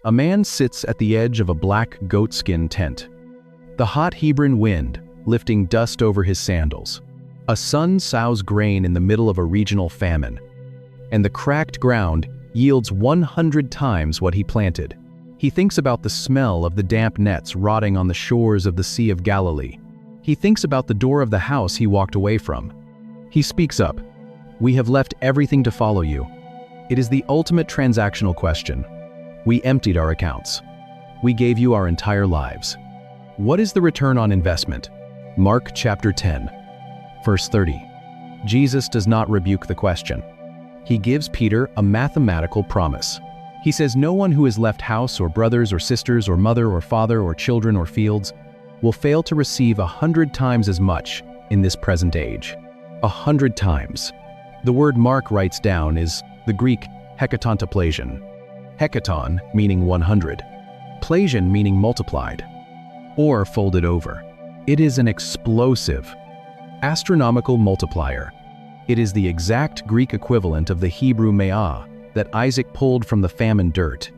A man sits at the edge of a black goatskin tent. The hot Hebron wind lifting dust over his sandals. A sun sows grain in the middle of a regional famine, and the cracked ground yields 100 times what he planted. He thinks about the smell of the damp nets rotting on the shores of the Sea of Galilee. He thinks about the door of the house he walked away from. He speaks up. "We have left everything to follow you." It is the ultimate transactional question. We emptied our accounts. We gave you our entire lives. What is the return on investment? Mark chapter 10, verse 30. Jesus does not rebuke the question. He gives Peter a mathematical promise. He says no one who has left house or brothers or sisters or mother or father or children or fields will fail to receive 100 times as much in this present age. 100 times. The word Mark writes down is the Greek hekatontoplasion. Hekaton meaning 100, plasion meaning multiplied, or folded over. It is an explosive, astronomical multiplier. It is the exact Greek equivalent of the Hebrew me'ah that Isaac pulled from the famine dirt.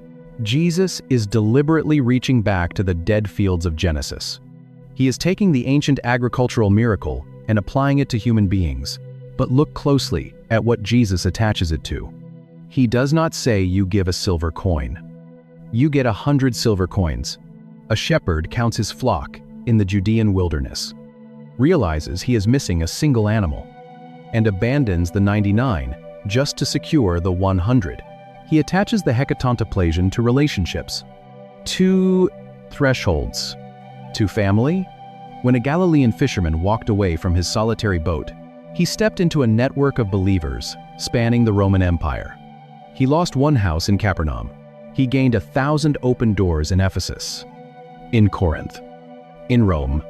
Jesus is deliberately reaching back to the dead fields of Genesis. He is taking the ancient agricultural miracle and applying it to human beings. But look closely at what Jesus attaches it to. He does not say you give a silver coin. You get 100 silver coins. A shepherd counts his flock in the Judean wilderness, realizes he is missing a single animal, and abandons the 99 just to secure the 100. He attaches the hekatontoplasion to relationships, to thresholds, to family. When a Galilean fisherman walked away from his solitary boat, he stepped into a network of believers spanning the Roman Empire. He lost one house in Capernaum. He gained 1,000 open doors in Ephesus, in Corinth, in Rome,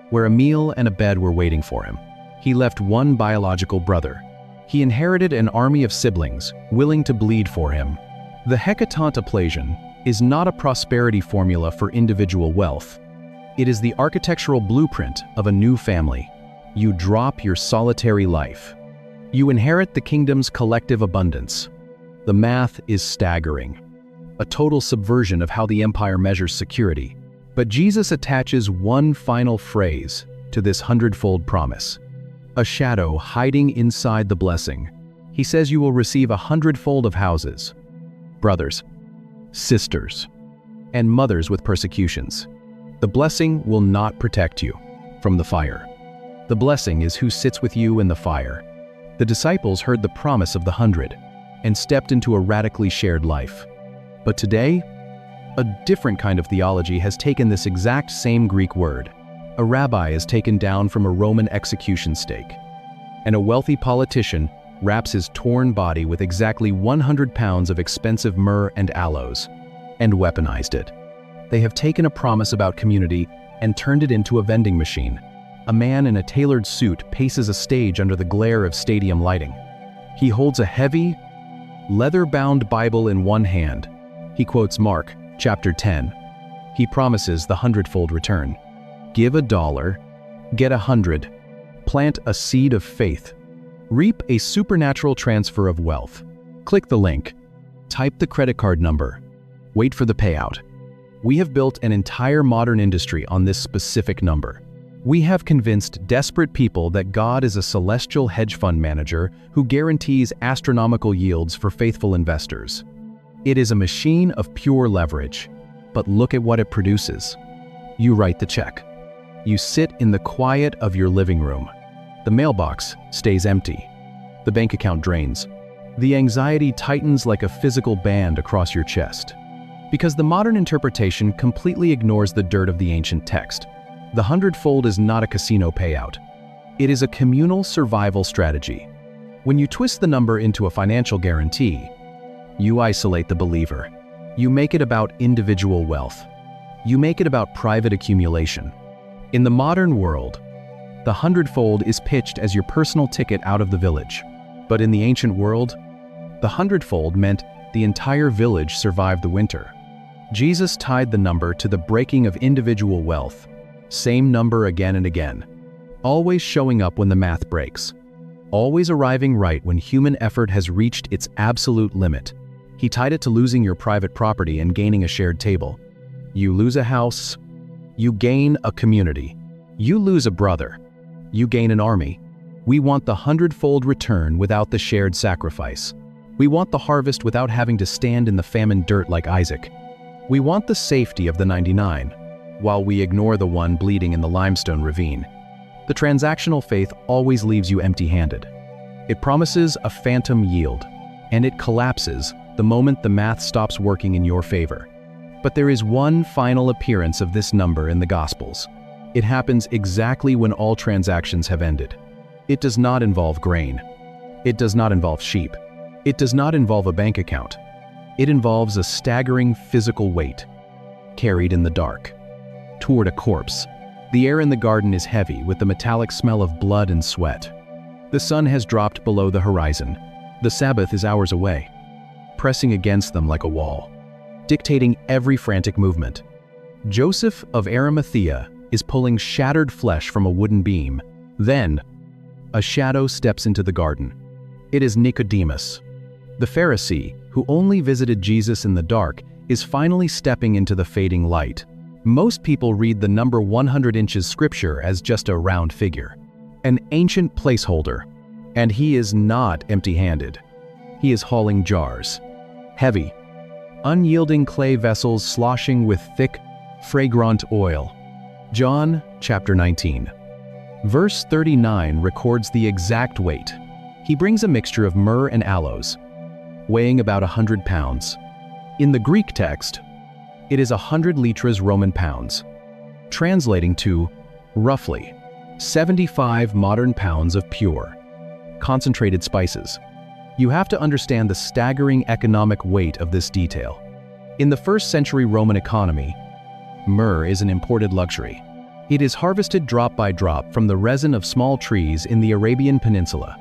where a meal and a bed were waiting for him. He left one biological brother. He inherited an army of siblings willing to bleed for him. The hekatontoplasion is not a prosperity formula for individual wealth. It is the architectural blueprint of a new family. You drop your solitary life. You inherit the kingdom's collective abundance. The math is staggering. A total subversion of how the empire measures security. But Jesus attaches one final phrase to this 100-fold promise. A shadow hiding inside the blessing. He says you will receive 100-fold of houses, brothers, sisters, and mothers with persecutions. The blessing will not protect you from the fire. The blessing is who sits with you in the fire. The disciples heard the promise of the 100 and stepped into a radically shared life. But today, a different kind of theology has taken this exact same Greek word. A rabbi is taken down from a Roman execution stake, and a wealthy politician wraps his torn body with exactly 100 pounds of expensive myrrh and aloes, and weaponized it. They have taken a promise about community and turned it into a vending machine. A man in a tailored suit paces a stage under the glare of stadium lighting. He holds a heavy, leather-bound Bible in one hand. He quotes Mark chapter 10. He promises the 100-fold return. Give $1, get 100. Plant a seed of faith. Reap a supernatural transfer of wealth. Click the link. Type the credit card number. Wait for the payout. We have built an entire modern industry on this specific number. We have convinced desperate people that God is a celestial hedge fund manager who guarantees astronomical yields for faithful investors. It is a machine of pure leverage, but look at what it produces. You write the check. You sit in the quiet of your living room. The mailbox stays empty. The bank account drains. The anxiety tightens like a physical band across your chest. Because the modern interpretation completely ignores the dirt of the ancient text. The 100-fold is not a casino payout. It is a communal survival strategy. When you twist the number into a financial guarantee, you isolate the believer. You make it about individual wealth. You make it about private accumulation. In the modern world, the 100-fold is pitched as your personal ticket out of the village. But in the ancient world, the 100-fold meant the entire village survived the winter. Jesus tied the number to the breaking of individual wealth. Same number again and again. Always showing up when the math breaks. Always arriving right when human effort has reached its absolute limit. He tied it to losing your private property and gaining a shared table. You lose a house, you gain a community. You lose a brother, you gain an army. We want the 100-fold return without the shared sacrifice. We want the harvest without having to stand in the famine dirt like Isaac. We want the safety of the 99, while we ignore the one bleeding in the limestone ravine. The transactional faith always leaves you empty-handed. It promises a phantom yield, and it collapses the moment the math stops working in your favor. But there is one final appearance of this number in the Gospels. It happens exactly when all transactions have ended. It does not involve grain. It does not involve sheep. It does not involve a bank account. It involves a staggering physical weight, carried in the dark, toward a corpse. The air in the garden is heavy with the metallic smell of blood and sweat. The sun has dropped below the horizon. The Sabbath is hours away, pressing against them like a wall, dictating every frantic movement. Joseph of Arimathea is pulling shattered flesh from a wooden beam. Then, a shadow steps into the garden. It is Nicodemus. The Pharisee, who only visited Jesus in the dark, is finally stepping into the fading light. Most people read the number 100 inches scripture as just a round figure, an ancient placeholder. And he is not empty-handed. He is hauling jars, heavy, unyielding clay vessels sloshing with thick, fragrant oil. John chapter 19. Verse 39 records the exact weight. He brings a mixture of myrrh and aloes, weighing about 100 pounds. In the Greek text, it is 100 litras Roman pounds, translating to, roughly, 75 modern pounds of pure, concentrated spices. You have to understand the staggering economic weight of this detail. In the first century Roman economy, myrrh is an imported luxury. It is harvested drop by drop from the resin of small trees in the Arabian Peninsula.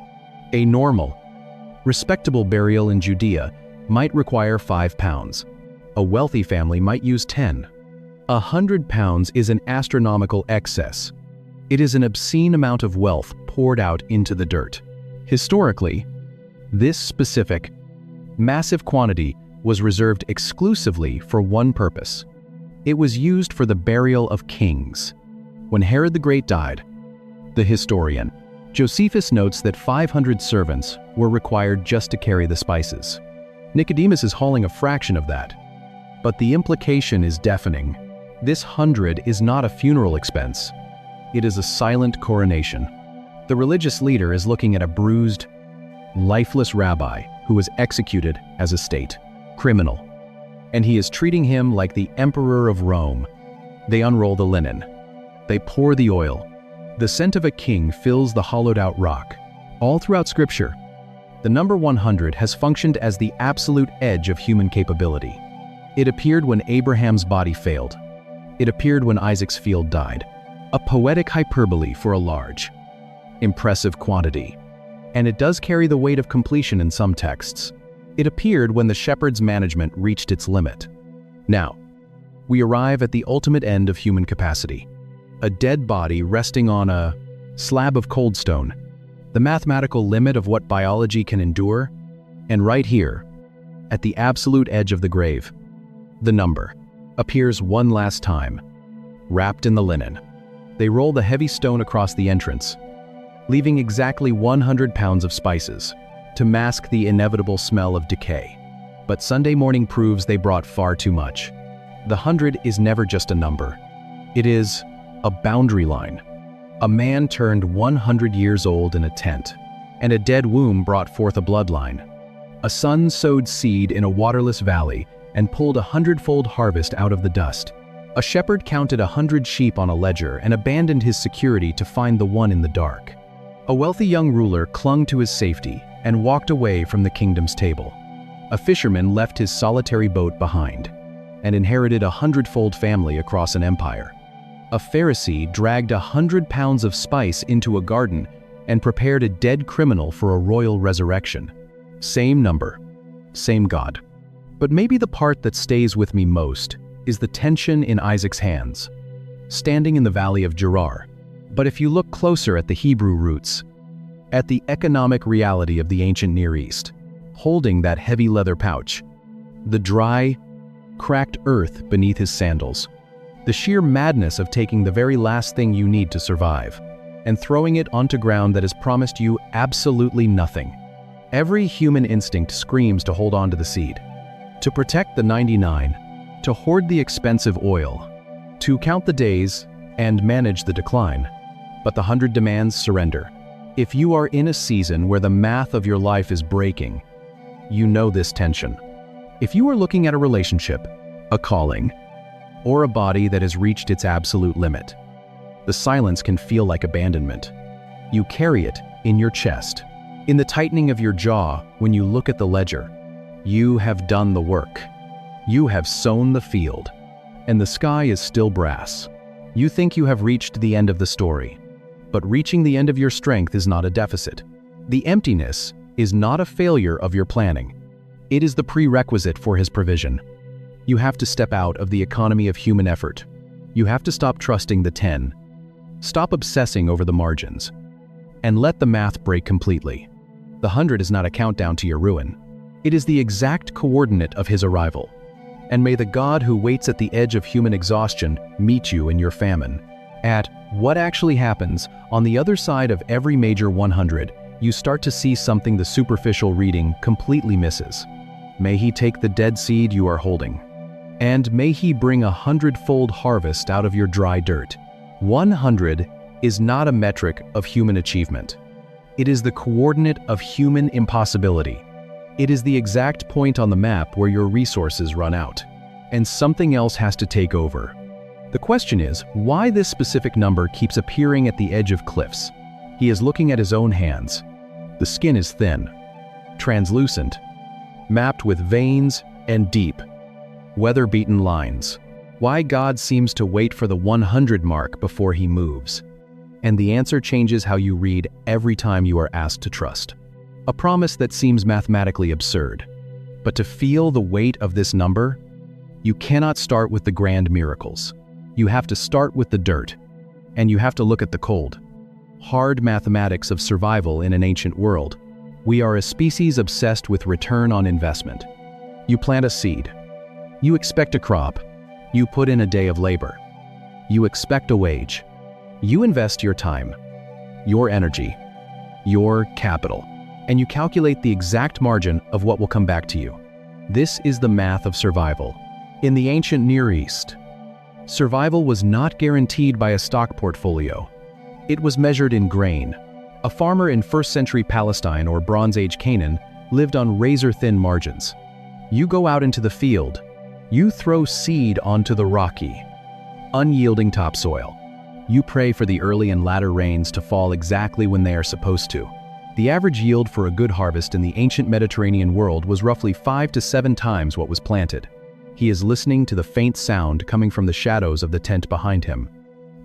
A normal, respectable burial in Judea might require 5 pounds. A wealthy family might use 10. 100 pounds is an astronomical excess. It is an obscene amount of wealth poured out into the dirt. Historically, this specific, massive quantity was reserved exclusively for one purpose. It was used for the burial of kings. When Herod the Great died, the historian Josephus notes that 500 servants were required just to carry the spices. Nicodemus is hauling a fraction of that. But the implication is deafening. This 100 is not a funeral expense. It is a silent coronation. The religious leader is looking at a bruised, lifeless rabbi who was executed as a state criminal, and he is treating him like the emperor of Rome. They unroll the linen. They pour the oil. The scent of a king fills the hollowed-out rock. All throughout Scripture, the number 100 has functioned as the absolute edge of human capability. It appeared when Abraham's body failed. It appeared when Isaac's field died. A poetic hyperbole for a large, impressive quantity. And it does carry the weight of completion in some texts. It appeared when the shepherd's management reached its limit. Now, we arrive at the ultimate end of human capacity. A dead body resting on a slab of cold stone, the mathematical limit of what biology can endure, and right here, at the absolute edge of the grave, the number appears one last time, wrapped in the linen. They roll the heavy stone across the entrance, leaving exactly 100 pounds of spices to mask the inevitable smell of decay. But Sunday morning proves they brought far too much. The 100 is never just a number. It is a boundary line. A man turned 100 years old in a tent, and a dead womb brought forth a bloodline. A son sowed seed in a waterless valley and pulled 100-fold harvest out of the dust. A shepherd counted 100 sheep on a ledger and abandoned his security to find the one in the dark. A wealthy young ruler clung to his safety and walked away from the kingdom's table. A fisherman left his solitary boat behind and inherited 100-fold family across an empire. A Pharisee dragged 100 pounds of spice into a garden and prepared a dead criminal for a royal resurrection. Same number, same God. But maybe the part that stays with me most is the tension in Isaac's hands, standing in the valley of Gerar. But if you look closer at the Hebrew roots, at the economic reality of the ancient Near East, holding that heavy leather pouch, the dry, cracked earth beneath his sandals, the sheer madness of taking the very last thing you need to survive and throwing it onto ground that has promised you absolutely nothing. Every human instinct screams to hold on to the seed, to protect the 99, to hoard the expensive oil, to count the days and manage the decline. But the 100 demands surrender. If you are in a season where the math of your life is breaking, you know this tension. If you are looking at a relationship, a calling, or a body that has reached its absolute limit, the silence can feel like abandonment. You carry it in your chest, in the tightening of your jaw when you look at the ledger. You have done the work. You have sown the field, and the sky is still brass. You think you have reached the end of the story, but reaching the end of your strength is not a deficit. The emptiness is not a failure of your planning. It is the prerequisite for his provision. You have to step out of the economy of human effort. You have to stop trusting the 10. Stop obsessing over the margins, and let the math break completely. The 100 is not a countdown to your ruin. It is the exact coordinate of his arrival. And may the God who waits at the edge of human exhaustion meet you in your famine. At what actually happens on the other side of every major 100, you start to see something the superficial reading completely misses. May he take the dead seed you are holding, and may he bring 100-fold harvest out of your dry dirt. 100 is not a metric of human achievement. It is the coordinate of human impossibility. It is the exact point on the map where your resources run out, and something else has to take over. The question is, why this specific number keeps appearing at the edge of cliffs? He is looking at his own hands. The skin is thin, translucent, mapped with veins and deep, weather-beaten lines. Why God seems to wait for the 100 mark before he moves. And the answer changes how you read every time you are asked to trust. A promise that seems mathematically absurd. But to feel the weight of this number, you cannot start with the grand miracles. You have to start with the dirt, and you have to look at the cold, hard mathematics of survival in an ancient world. We are a species obsessed with return on investment. You plant a seed. You expect a crop. You put in a day of labor. You expect a wage. You invest your time, your energy, your capital, and you calculate the exact margin of what will come back to you. This is the math of survival. In the ancient Near East, survival was not guaranteed by a stock portfolio. It was measured in grain. A farmer in 1st century Palestine or Bronze Age Canaan lived on razor-thin margins. You go out into the field. You throw seed onto the rocky, unyielding topsoil. You pray for the early and latter rains to fall exactly when they are supposed to. The average yield for a good harvest in the ancient Mediterranean world was roughly 5 to 7 times what was planted. He is listening to the faint sound coming from the shadows of the tent behind him.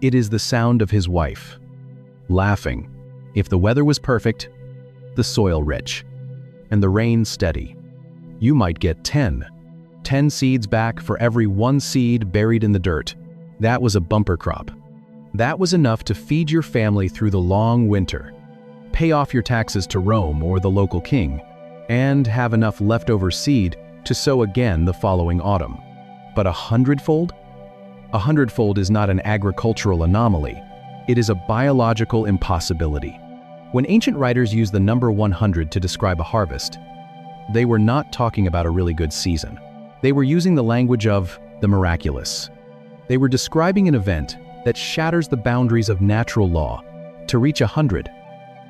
It is the sound of his wife, laughing. If the weather was perfect, the soil rich, and the rain steady, you might get 10 seeds back for every 1 seed buried in the dirt. That was a bumper crop. That was enough to feed your family through the long winter, pay off your taxes to Rome or the local king, and have enough leftover seed to sow again the following autumn. But 100-fold? 100-fold is not an agricultural anomaly. It is a biological impossibility. When ancient writers used the number 100 to describe a harvest, they were not talking about a really good season. They were using the language of the miraculous. They were describing an event that shatters the boundaries of natural law. To reach 100,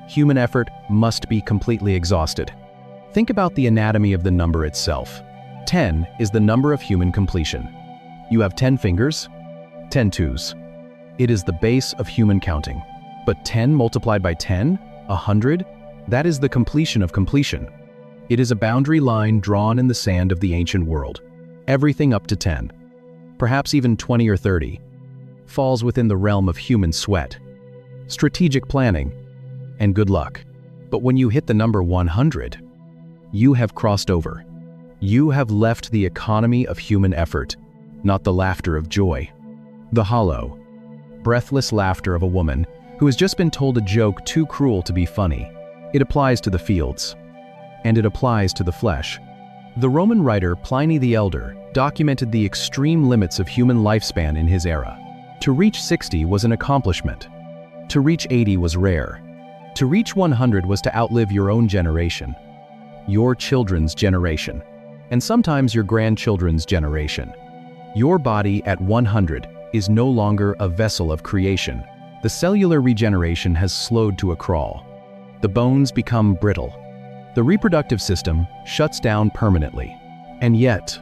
human effort must be completely exhausted. Think about the anatomy of the number itself. 10 is the number of human completion. You have 10 fingers, 10 twos. It is the base of human counting. But 10 multiplied by 10, 100, that is the completion of completion. It is a boundary line drawn in the sand of the ancient world. Everything up to 10, perhaps even 20 or 30, falls within the realm of human sweat, strategic planning, and good luck. But when you hit the number 100, you have crossed over. You have left the economy of human effort, not the laughter of joy. The hollow, breathless laughter of a woman who has just been told a joke too cruel to be funny. It applies to the fields, and it applies to the flesh. The Roman writer Pliny the Elder documented the extreme limits of human lifespan in his era. To reach 60 was an accomplishment. To reach 80 was rare. To reach 100 was to outlive your own generation, your children's generation, and sometimes your grandchildren's generation. Your body at 100 is no longer a vessel of creation. The cellular regeneration has slowed to a crawl. The bones become brittle. The reproductive system shuts down permanently. And yet,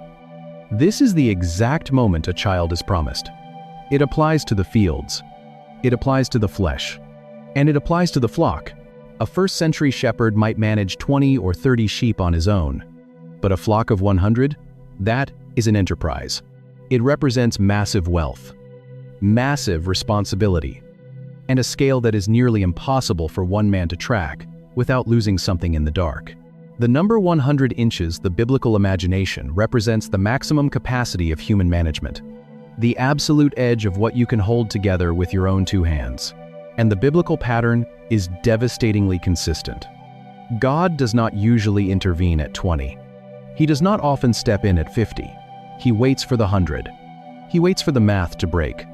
this is the exact moment a child is promised. It applies to the fields. It applies to the flesh. And it applies to the flock. A first-century shepherd might manage 20 or 30 sheep on his own. But a flock of 100? That is an enterprise. It represents massive wealth, massive responsibility, and a scale that is nearly impossible for one man to track without losing something in the dark. The number 100 inches, the biblical imagination, represents the maximum capacity of human management, the absolute edge of what you can hold together with your own two hands. And the biblical pattern is devastatingly consistent. God does not usually intervene at 20. He does not often step in at 50. He waits for the 100. He waits for the math to break.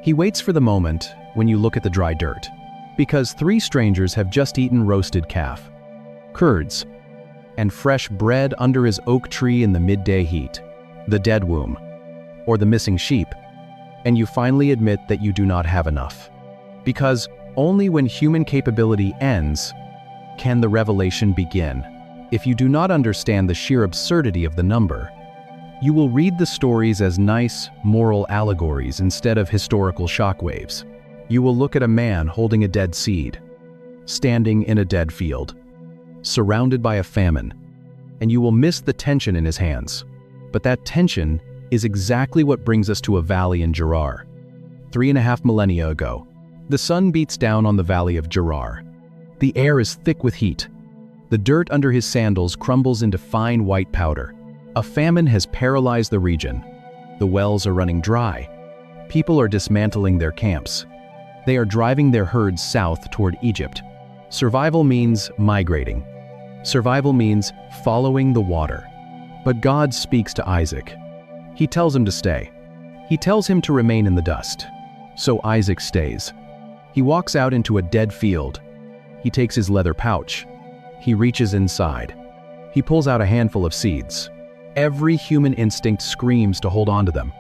He waits for the moment when you look at the dry dirt. Because 3 strangers have just eaten roasted calf, curds, and fresh bread under his oak tree in the midday heat, the dead womb, or the missing sheep, and you finally admit that you do not have enough. Because only when human capability ends can the revelation begin. If you do not understand the sheer absurdity of the number, you will read the stories as nice, moral allegories instead of historical shockwaves. You will look at a man holding a dead seed, standing in a dead field, surrounded by a famine, and you will miss the tension in his hands. But that tension is exactly what brings us to a valley in Gerar. 3.5 millennia ago, the sun beats down on the valley of Gerar. The air is thick with heat. The dirt under his sandals crumbles into fine white powder. A famine has paralyzed the region. The wells are running dry. People are dismantling their camps. They are driving their herds south toward Egypt. Survival means migrating. Survival means following the water. But God speaks to Isaac. He tells him to stay. He tells him to remain in the dust. So Isaac stays. He walks out into a dead field. He takes his leather pouch. He reaches inside. He pulls out a handful of seeds. Every human instinct screams to hold on to them.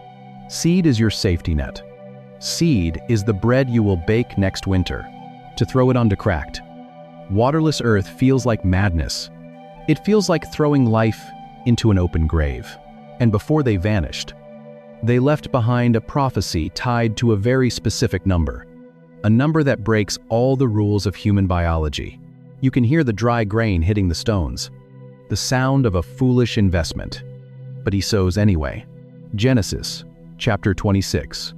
Seed is your safety net. Seed is the bread you will bake next winter. To throw it onto cracked, waterless earth feels like madness. It feels like throwing life into an open grave. And before they vanished, they left behind a prophecy tied to a very specific number. A number that breaks all the rules of human biology. You can hear the dry grain hitting the stones. The sound of a foolish investment. But he sows anyway. Genesis, chapter 26.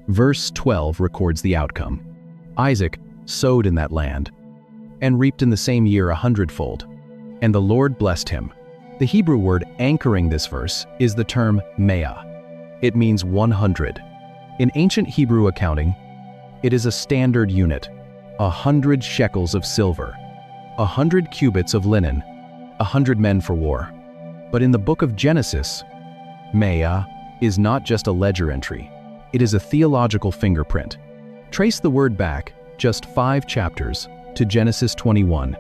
Verse 12 records the outcome. Isaac sowed in that land, and reaped in the same year 100-fold. And the Lord blessed him. The Hebrew word anchoring this verse is the term meah. It means 100. In ancient Hebrew accounting, it is a standard unit, 100 shekels of silver, 100 cubits of linen, 100 men for war. But in the book of Genesis, meah is not just a ledger entry. It is a theological fingerprint. Trace the word back just 5 chapters to Genesis 21.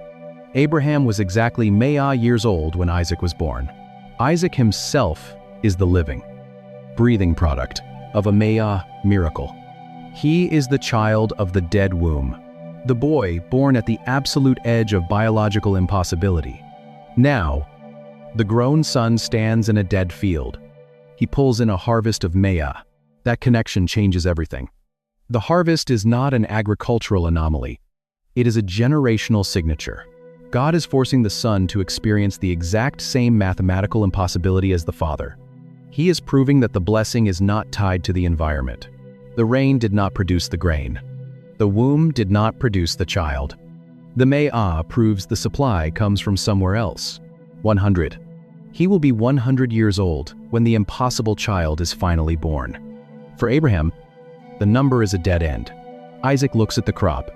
Abraham was exactly meah years old when Isaac was born. Isaac himself is the living, breathing product of a meah miracle. He is the child of the dead womb, the boy born at the absolute edge of biological impossibility. Now, the grown son stands in a dead field. He pulls in a harvest of meah. That connection changes everything. The harvest is not an agricultural anomaly. It is a generational signature. God is forcing the son to experience the exact same mathematical impossibility as the father. He is proving that the blessing is not tied to the environment. The rain did not produce the grain. The womb did not produce the child. The meah proves the supply comes from somewhere else. 100. He will be 100 years old when the impossible child is finally born. For Abraham, the number is a dead end. Isaac looks at the crop.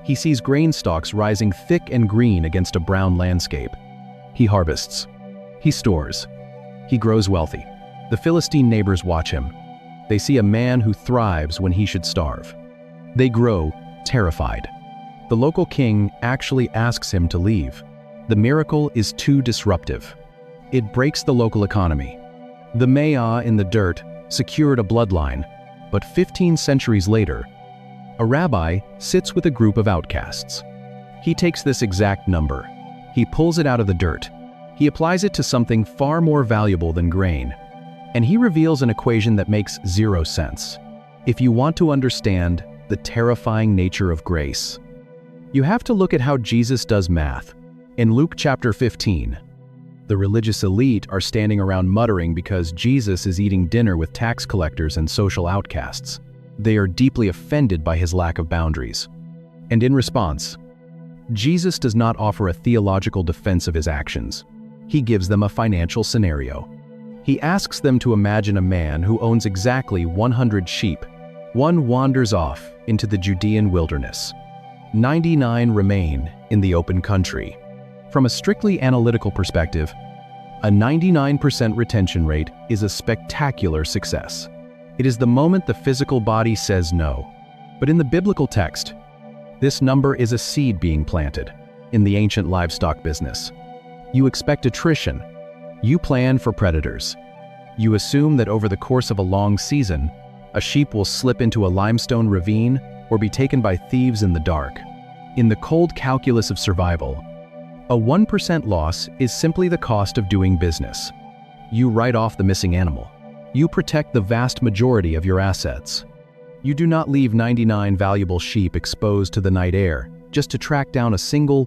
He sees grain stalks rising thick and green against a brown landscape. He harvests. He stores. He grows wealthy. The Philistine neighbors watch him. They see a man who thrives when he should starve. They grow terrified. The local king actually asks him to leave. The miracle is too disruptive. It breaks the local economy. The Maya in the dirt secured a bloodline, but 15 centuries later, a rabbi sits with a group of outcasts. He takes this exact number. He pulls it out of the dirt. He applies it to something far more valuable than grain. And he reveals an equation that makes zero sense. If you want to understand the terrifying nature of grace, you have to look at how Jesus does math. In Luke chapter 15, the religious elite are standing around muttering because Jesus is eating dinner with tax collectors and social outcasts. They are deeply offended by his lack of boundaries. And in response, Jesus does not offer a theological defense of his actions. He gives them a financial scenario. He asks them to imagine a man who owns exactly 100 sheep. One wanders off into the Judean wilderness. 99 remain in the open country. From a strictly analytical perspective, a 99% retention rate is a spectacular success. It is the moment the physical body says no. But in the biblical text, this number is a seed being planted. In the ancient livestock business, you expect attrition. You plan for predators. You assume that over the course of a long season, a sheep will slip into a limestone ravine or be taken by thieves in the dark. In the cold calculus of survival, a 1% loss is simply the cost of doing business. You write off the missing animal. You protect the vast majority of your assets. You do not leave 99 valuable sheep exposed to the night air just to track down a single,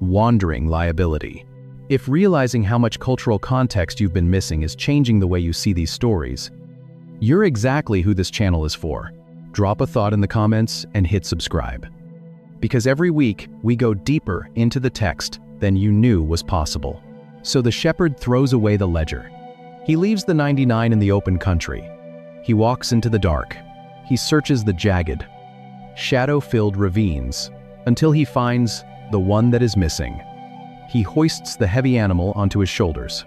wandering liability. If realizing how much cultural context you've been missing is changing the way you see these stories, you're exactly who this channel is for. Drop a thought in the comments and hit subscribe. Because every week, we go deeper into the text than you knew was possible. So the shepherd throws away the ledger. He leaves the 99 in the open country. He walks into the dark. He searches the jagged, shadow-filled ravines until he finds the one that is missing. He hoists the heavy animal onto his shoulders,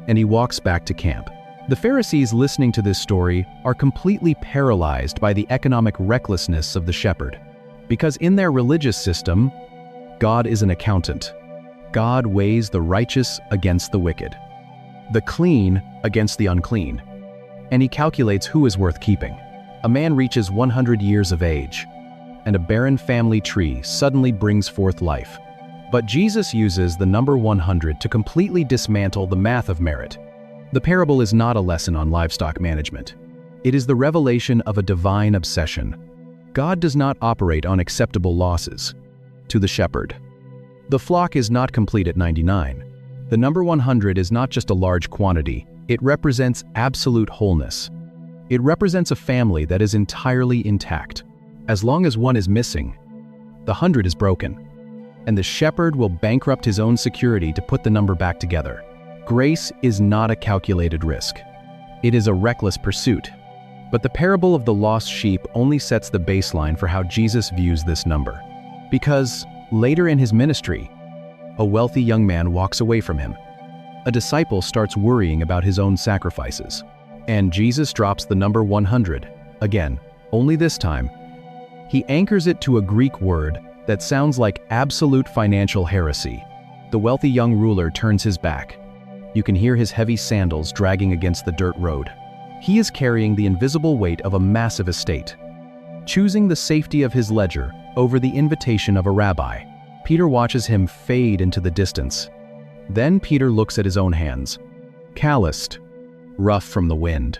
and he walks back to camp. The Pharisees listening to this story are completely paralyzed by the economic recklessness of the shepherd. Because in their religious system, God is an accountant. God weighs the righteous against the wicked, the clean against the unclean, and he calculates who is worth keeping. A man reaches 100 years of age, and a barren family tree suddenly brings forth life. But Jesus uses the number 100 to completely dismantle the math of merit. The parable is not a lesson on livestock management. It is the revelation of a divine obsession. God does not operate on acceptable losses. To the shepherd, the flock is not complete at 99. The number 100 is not just a large quantity, it represents absolute wholeness. It represents a family that is entirely intact. As long as one is missing, the 100 is broken, and the shepherd will bankrupt his own security to put the number back together. Grace is not a calculated risk. It is a reckless pursuit. But the parable of the lost sheep only sets the baseline for how Jesus views this number. Because later in his ministry, a wealthy young man walks away from him. A disciple starts worrying about his own sacrifices. And Jesus drops the number 100. Again, only this time, he anchors it to a Greek word that sounds like absolute financial heresy. The wealthy young ruler turns his back. You can hear his heavy sandals dragging against the dirt road. He is carrying the invisible weight of a massive estate, choosing the safety of his ledger over the invitation of a rabbi. Peter watches him fade into the distance. Then Peter looks at his own hands, calloused, rough from the wind.